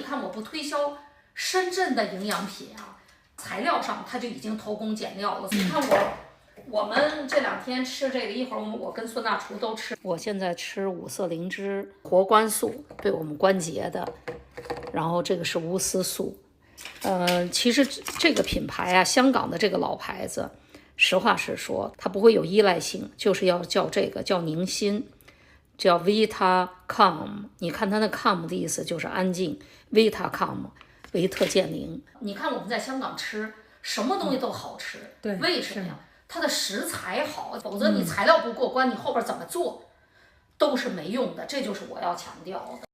看我不推销深圳的营养品啊，材料上它就已经偷工减料了。你看我们这2天吃这个，一会儿我跟孙大厨都吃。我现在吃五色灵芝活关素，对我们关节的，然后这个是乌丝素。其实这个品牌啊，香港的这个老牌子，实话实说，它不会有依赖性，就是要叫这个叫宁心，叫 Vitacom。你看它的 com 的意思就是安静 ，Vitacom 维特健宁。你看我们在香港吃什么东西都好吃，对，为什么呀？它的食材好，否则你材料不过关，你后边怎么做都是没用的，这就是我要强调的。